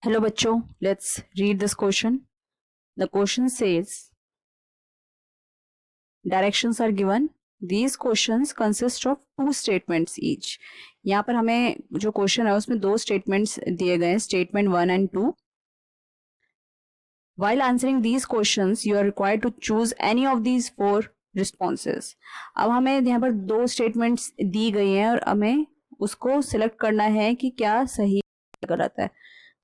Hello बच्चों, let's read this question. The question says directions are given. These questions consist of two statements each. यहाँ पर हमें जो question है उसमें दो स्टेटमेंट्स दिए गए हैं, statement 1 and 2. While answering these questions, you are required to choose any of these four responses. अब हमें यहाँ पर दो स्टेटमेंट्स दी गई हैं और हमें उसको सिलेक्ट करना है कि क्या सही या गलत है.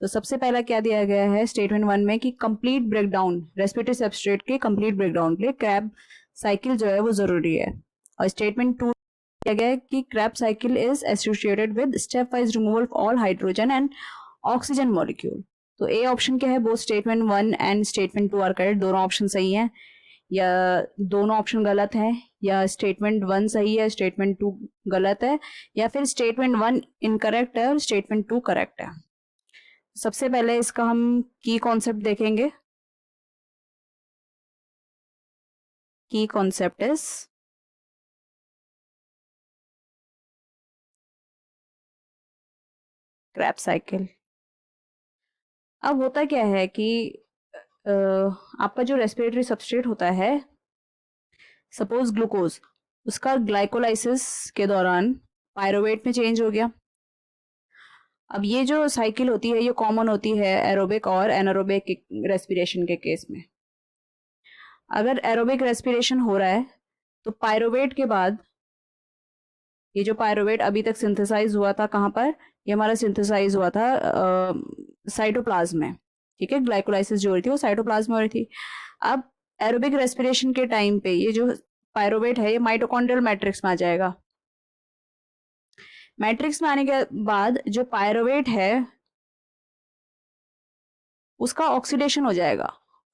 तो सबसे पहला क्या दिया गया है स्टेटमेंट 1 में कि कंप्लीट ब्रेकडाउन रेस्पिरेटरी सबस्ट्रेट के कंप्लीट ब्रेकडाउन के लिए क्रैब साइकिल जो है वो जरूरी है. और स्टेटमेंट 2 दिया गया है कि Krebs cycle is associated with step wise removal of all hydrogen and oxygen molecule. तो ए ऑप्शन क्या है, both statement 1 and statement 2 are correct. दोनों ऑप्शन सही हैं या दोनों ऑप्शन गलत हैं, या स्टेटमेंट 1 सही है स्टेटमेंट 2 गलत है, या फिर स्टेटमेंट 1 इनकरेक्ट है और स्टेटमेंट 2 करेक्ट है. सबसे पहले इसका हम की कॉन्सेप्ट देखेंगे. की कॉन्सेप्ट इज क्रैब साइकिल. अब होता क्या है कि आपका जो रेस्पिरेटरी सबस्ट्रेट होता है, सपोज ग्लूकोज, उसका ग्लाइकोलाइसिस के दौरान पायरुवेट में चेंज हो गया. अब ये जो साइकिल होती है ये कॉमन होती है एरोबिक और एनारोबिक रेस्पिरेशन के केस में. अगर एरोबिक रेस्पिरेशन हो रहा है तो पायरुवेट के बाद ये जो पायरुवेट अभी तक सिंथेसाइज हुआ था कहाँ पर, ये हमारा सिंथेसाइज हुआ था साइटोप्लाज्म में. ठीक है, ग्लाइकोलाइसिस जो हो रही थी वो साइटोप्लाज्म में हो रही थी. अब एरोबिक रेस्पिरेशन के टाइम पे ये जो पायरुवेट है ये माइटोकॉन्ड्रियल मैट्रिक्स में आ जाएगा. मैट्रिक्स में आने के बाद जो पायरुवेट है उसका ऑक्सीडेशन हो जाएगा,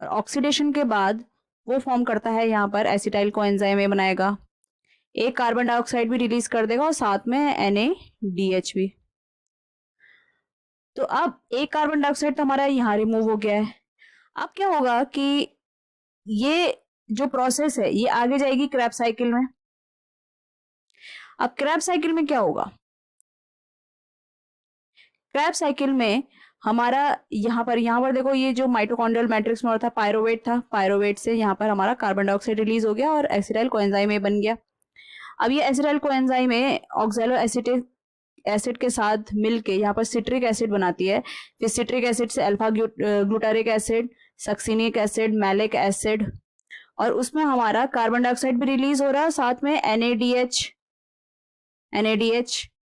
और ऑक्सीडेशन के बाद वो फॉर्म करता है यहाँ पर एसिटाइल कोएंजाइम ए बनाएगा, एक कार्बन डाइऑक्साइड भी रिलीज कर देगा और साथ में NaDH भी. तो अब एक कार्बन डाइऑक्साइड तो हमारा यहाँ रिमूव हो गया है. अब क्या होगा कि ये जो प्रोसेस है ये आगे जाएगी क्रैब साइकिल में. अब क्रैब साइकिल में क्या होगा, क्रैब साइकिल में हमारा यहाँ पर देखो ये जो माइटोकॉन्ड्रियल मैट्रिक्स में हो रहा था पायरुवेट था, पायरुवेट से यहाँ पर हमारा कार्बन डाइऑक्साइड रिलीज हो गया और एसिटाइल कोएंजाइम ए बन गया. अब ये acetyl coenzyme A oxalo acetic acid के साथ मिलके यहाँ पर सिट्रिक एसिड बनाती है. फिर सिट्रिक एसिड से alpha glutaric acid, succinic acid, malic acid, और उसमें हमारा कार्बन डाइऑक्साइड भी रिलीज हो रहा है, साथ में NaDH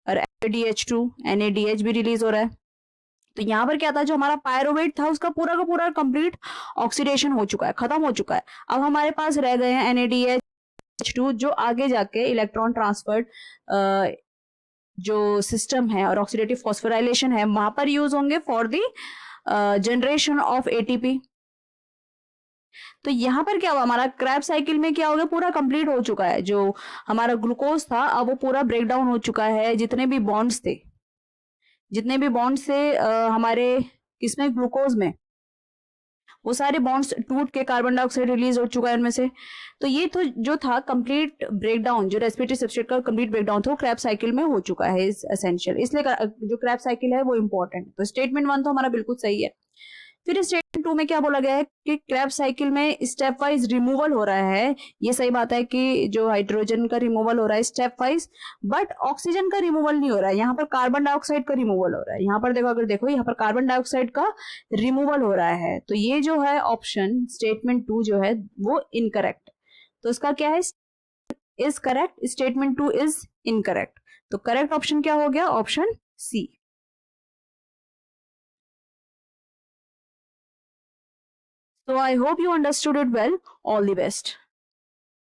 और NaDH2 NaDH भी रिलीज हो रहा है. तो यहाँ पर क्या था, जो हमारा पायरुवेट था उसका पूरा का पूरा कंप्लीट ऑक्सीडेशन हो चुका है, खत्म हो चुका है. अब हमारे पास रह गए हैं NaDH2 जो आगे जाके इलेक्ट्रॉन ट्रांसफर जो सिस्टम है और ऑक्सीडेटिव फॉस्फोराइलेशन है वहां पर यूज होंगे for the generation of ATP. तो यहाँ पर क्या हुआ, हमारा क्रैब साइकिल में क्या हो गया, पूरा कंप्लीट हो चुका है. जो हमारा ग्लूकोज था अब वो पूरा ब्रेक डाउन हो चुका है. जितने भी बॉन्ड्स थे हमारे किसमें, ग्लूकोज में, वो सारे बॉन्ड्स टूट के कार्बन डाइऑक्साइड रिलीज हो चुका है उनमें से. तो ये तो जो था कंप्लीट ब्रेकडाउन, जो रेस्पिरेटरी सबस्ट्रेट का कंप्लीट ब्रेकडाउन था वो क्रैब साइकिल में हो चुका है एसेंशियल. इसलिए जो क्रैब साइकिल है वो इंपॉर्टेंट. तो स्टेटमेंट 1 तो हमारा बिल्कुल सही है. फिर स्टेटमेंट 2 में क्या बोला गया है कि क्रैब साइकिल में स्टेप वाइज रिमूवल हो रहा है. ये सही बात है कि जो हाइड्रोजन का रिमूवल हो रहा है स्टेप वाइज, बट ऑक्सीजन का रिमूवल नहीं हो रहा है. यहाँ पर कार्बन डाइऑक्साइड का रिमूवल हो रहा है. यहाँ पर देखो, अगर देखो यहाँ पर कार्बन डाइऑक्साइड का रिमूवल हो रहा है. तो ये जो है ऑप्शन स्टेटमेंट 2 जो है वो इनकरेक्ट. तो इसका क्या है, is correct, statement 2 is incorrect. तो करेक्ट ऑप्शन क्या हो गया, option C. So I hope you understood it well. All the best.